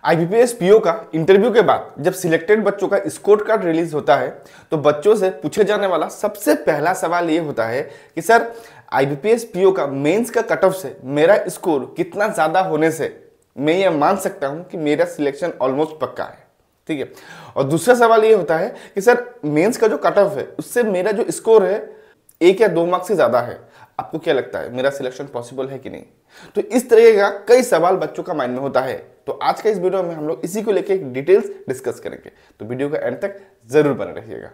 IBPS PO का interview के बाद जब सिलेक्टेड बच्चों का स्कोर कार्ड रिलीज होता है तो बच्चों से पूछे जाने वाला सबसे पहला सवाल ये होता है कि सर आईबीपीएस पीओ का मेंस का कट ऑफ से मेरा स्कोर कितना ज्यादा होने से मैं ये मान सकता हूं कि मेरा सिलेक्शन ऑलमोस्ट पक्का है। ठीक है। और दूसरा सवाल ये होता है कि सर मेंस का जो कट ऑफ है उससे मेरा जो स्कोर है 1 या 2 मार्क्स से ज्यादा है, आपको क्या लगता है मेरा सिलेक्शन पॉसिबल है कि नहीं? तो इस तरह का कई सवाल बच्चों का माइंड में होता है। तो आज के इस वीडियो में हम लोग इसी को लेकर डिटेल्स डिस्कस करेंगे, तो वीडियो का एंड तक जरूर बने रहिएगा।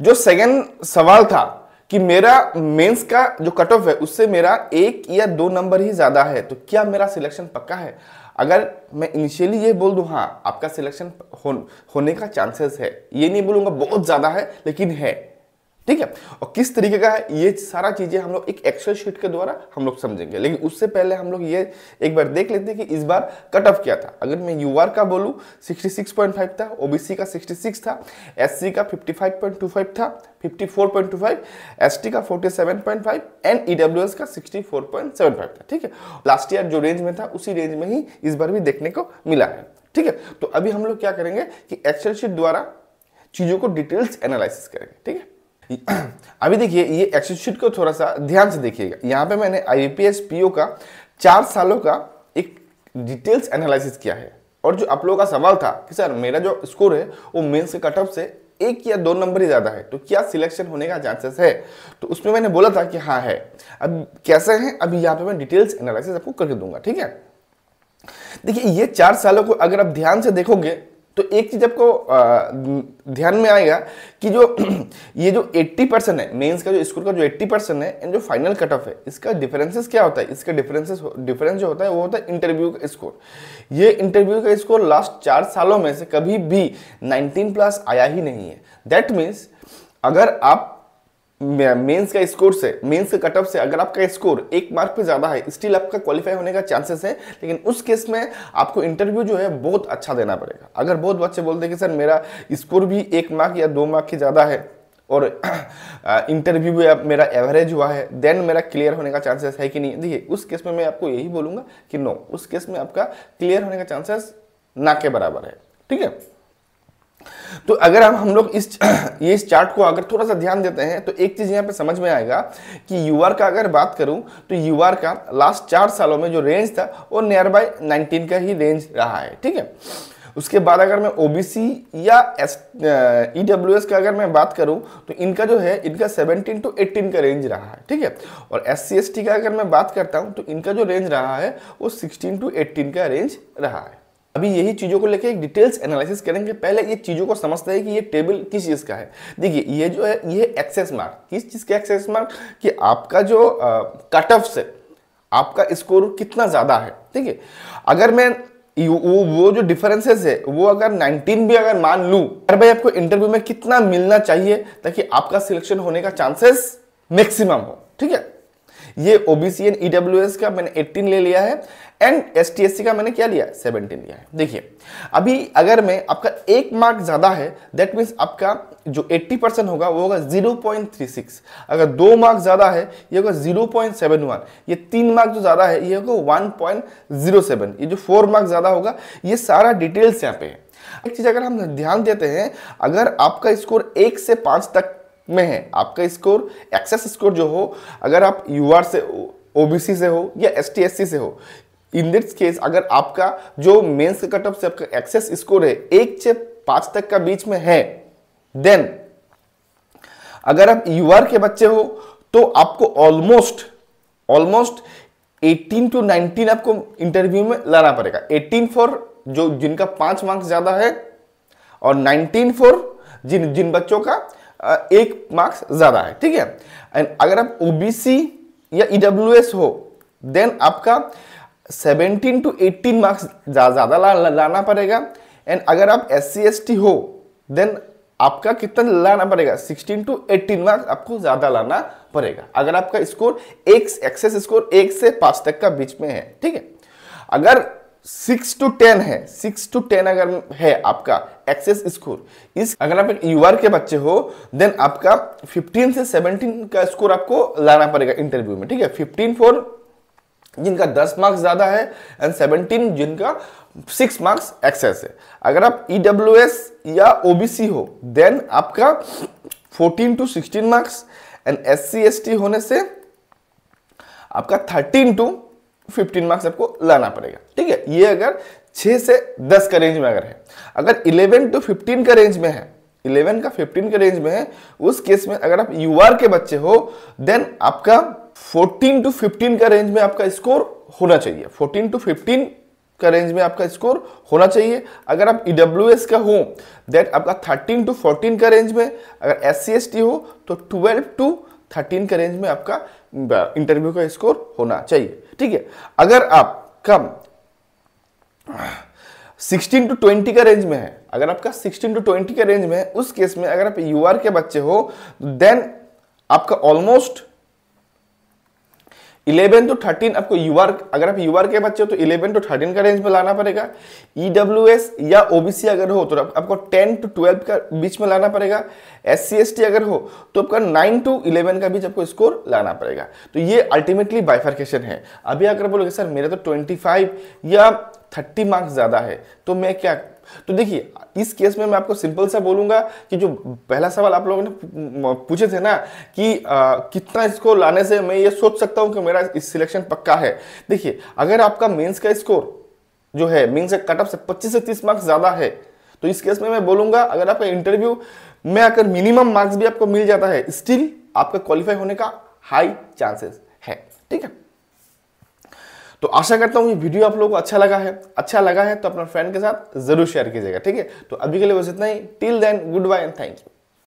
जो सेकंड सवाल था कि मेरा मेंस का जो कट ऑफ है उससे मेरा 1 या 2 नंबर ही ज्यादा है, तो क्या मेरा सिलेक्शन पक्का है? अगर मैं इनिशियली ये बोल दूं हाँ आपका सिलेक्शन होने का चांसेस है, ये नहीं बोलूंगा बहुत ज्यादा है लेकिन है। ठीक है। और किस तरीके का है ये सारा चीजें हम लोग एक एक्सेल शीट के द्वारा हम लोग समझेंगे, लेकिन उससे पहले हम लोग ये एक बार देख लेते हैं कि इस बार कट ऑफ क्या था। अगर मैं यूआर का बोलूं 66.5 था, ओबीसी का 66 था, एससी का 55.25 था, 54.25, एसटी का 47.5 एंड ईडब्ल्यूएस का 64.75 था। ठीक है। लास्ट ईयर जो रेंज में था उसी रेंज में ही इस बार भी देखने को मिला है। ठीक है। तो अभी हम लोग क्या करेंगे कि एक्सेल शीट द्वारा चीजों को डिटेल्स एनालिसिस करेंगे। ठीक है। अभी देखिए ये एक्सेल शीट को थोड़ा सा ध्यान से देखिएगा। यहाँ पे मैंने आईबीपीएस पीओ का 4 सालों का एक डिटेल्स एनालिसिस किया है। और जो आप लोगों का सवाल था कि सर मेरा जो स्कोर है वो मेंस के कट ऑफ से 1 या 2 नंबर ही ज्यादा है, तो क्या सिलेक्शन होने का चांसेस है? तो उसमें मैंने बोला था कि हाँ है। अब कैसे है अभी यहाँ पे मैं डिटेल्स एनालिसिस आपको करके दूंगा। ठीक है। देखिए ये 4 सालों को अगर आप ध्यान से देखोगे तो एक चीज आपको ध्यान में आएगा कि जो ये जो 80% है मेंस का जो स्कोर का जो 80% है एंड जो फाइनल कट ऑफ है इसका डिफरेंसेस क्या होता है? इसका डिफरेंस जो होता है वो होता है इंटरव्यू का स्कोर। ये इंटरव्यू का स्कोर लास्ट 4 सालों में से कभी भी 19 प्लस आया ही नहीं है। दैट मीन्स अगर आप मेंस का स्कोर से मेंस के कट ऑफ से अगर आपका स्कोर 1 मार्क पे ज्यादा है स्टिल आपका क्वालिफाई होने का चांसेस है, लेकिन उस केस में आपको इंटरव्यू जो है बहुत अच्छा देना पड़ेगा। अगर बहुत बच्चे बोलते हैं कि सर मेरा स्कोर भी 1 मार्क या 2 मार्क की ज्यादा है और इंटरव्यू भी मेरा एवरेज हुआ है, देन मेरा क्लियर होने का चांसेस है कि नहीं? देखिए उस केस में मैं आपको यही बोलूंगा कि नो, उस केस में आपका क्लियर होने का चांसेस ना के बराबर है। ठीक है। तो अगर हम लोग इस चार्ट को अगर थोड़ा सा ध्यान देते हैं तो एक चीज यहां पे समझ में आएगा कि यूआर का अगर बात करूं तो यूआर का लास्ट 4 सालों में जो रेंज था वो नियर बाय 19 का ही रेंज रहा है। ठीक है। उसके बाद अगर मैं ओबीसी या ईडब्ल्यूएस का अगर मैं बात करूं तो इनका जो है इनका 17 to 18 का रेंज रहा है। ठीक है। और एससी एसटी का अगर मैं बात करता हूं तो इनका जो रेंज रहा है वो 16 to 18 का रेंज रहा है। अभी यही चीजों को लेकर एक डिटेल्स एनालिसिस करेंगे। पहले ये चीजों को समझते हैं कि ये टेबल किस चीज का है। देखिए ये जो है ये एक्सेस मार्क, किस चीज का एक्सेस मार्क कि आपका जो कट ऑफ से आपका स्कोर कितना ज्यादा है। ठीक है। अगर मैं वो जो डिफरेंसेस है वो अगर 19 भी अगर मान लूं, अरे भाई आपको इंटरव्यू में कितना मिलना चाहिए ताकि आपका सिलेक्शन होने का चांसेस मैक्सिमम हो। ठीक है। ये ओबीसी एंड ईडब्ल्यूएस का मैंने 18 ले लिया है एंड एसटी एससी का मैंने क्या लिया 17 लिया है। देखिए अभी अगर मैं आपका 1 मार्क ज्यादा है दैट मीन्स आपका जो 80% होगा वो होगा 0.36। अगर 2 मार्क ज्यादा है ये होगा 0.71। ये 3 मार्क जो ज्यादा है ये होगा 1.07। ये जो 4 मार्क ज्यादा होगा ये सारा डिटेल्स यहाँ पे है। एक चीज अगर हम ध्यान देते हैं, अगर आपका स्कोर 1 से 5 तक में है, आपका स्कोर एक्सेस स्कोर जो हो, अगर आप यूआर से ओबीसी से हो या एसटी एससी से हो, इन दिस केस अगर आपका जो मेंस के कट ऑफ से आपका एक्सेस स्कोर है 1 से 5 तक का बीच में है, देन अगर आप यूआर के बच्चे हो तो आपको ऑलमोस्ट 18 to 19 आपको इंटरव्यू में लाना पड़ेगा। 18 फॉर जो जिनका 5 मार्क्स ज्यादा है और 19 फॉर जिन बच्चों का 1 मार्क्स ज्यादा है। ठीक है। एंड अगर आप ओबीसी या ईडब्ल्यूएस हो देन आपका 17 to 18 मार्क्स ज्यादा लाना पड़ेगा। एंड अगर आप एससी एसटी हो देन आपका कितना लाना पड़ेगा 16 to 18 मार्क्स आपको ज्यादा लाना पड़ेगा अगर आपका स्कोर एक्सेस स्कोर 1 से 5 तक का बीच में है। ठीक है। अगर 6 to 10 है, 6 to 10 अगर है आपका एक्सेस स्कोर, इस अगर आप एक यूआर के बच्चे हो देन आपका 15 से 17 का स्कोर आपको लाना पड़ेगा इंटरव्यू में। ठीक है। 15 फॉर जिनका 10 मार्क्स ज्यादा है एंड 17 जिनका 6 मार्क्स एक्सेस है। अगर आप EWS या OBC हो देन आपका 14 to 16 marks and SC ST होने से आपका 13 to 15 मार्क्स आपको लाना पड़ेगा। ठीक है, ये अगर 6 से 10 का रेंज में अगर है। अगर 11 to 15 का रेंज में है, 11 का 15 के रेंज में है, उस केस में अगर आप UR के बच्चे हो देन आपका 14 to 15 का रेंज में आपका स्कोर होना चाहिए। 14 to 15 का रेंज में आपका स्कोर होना चाहिए। अगर आप EWS का हो दैट आपका 13 to 14 का रेंज में, अगर SC ST हो तो 12 to 13 का रेंज में आपका इंटरव्यू का स्कोर होना चाहिए। ठीक है, अगर आपका 16 to 20 का रेंज में है, अगर आपका 16 to 20 का रेंज में है, उस केस में अगर आप UR के बच्चे हो देन आपका ऑलमोस्ट 11 to 13 आपको UR, अगर आप UR के बच्चे हो तो 11 to 13 का रेंज में लाना पड़ेगा। EWS या OBC अगर हो तो आपको 10 to 12 का बीच में लाना पड़ेगा। SC ST अगर हो तो आपका 9 to 11 का बीच आपको स्कोर लाना पड़ेगा। तो ये अल्टीमेटली बाइफर्केशन है। अभी अगर बोलोगे सर मेरे तो 25 या 30 मार्क्स ज्यादा है तो मैं क्या, तो देखिए इस केस में मैं आपको सिंपल सा बोलूंगा कि जो पहला सवाल आप लोगों ने पूछे थे ना कि कितना इसको लाने से मैं ये सोच सकता हूं कि मेरा इस सिलेक्शन पक्का है। देखिए अगर आपका मेंस का स्कोर जो है मेंस का कट ऑफ से 25 से 30 मार्क्स ज्यादा है तो इस केस में मैं बोलूंगा अगर आपका इंटरव्यू में अगर मिनिमम मार्क्स भी आपको मिल जाता है स्टिल आपका क्वालिफाई होने का हाई चांसेस है। ठीक है, तो आशा करता हूं ये वीडियो आप लोगों को अच्छा लगा है तो अपना फ्रेंड के साथ जरूर शेयर कीजिएगा। ठीक है, तो अभी के लिए बस इतना ही। Till then goodbye and thank you.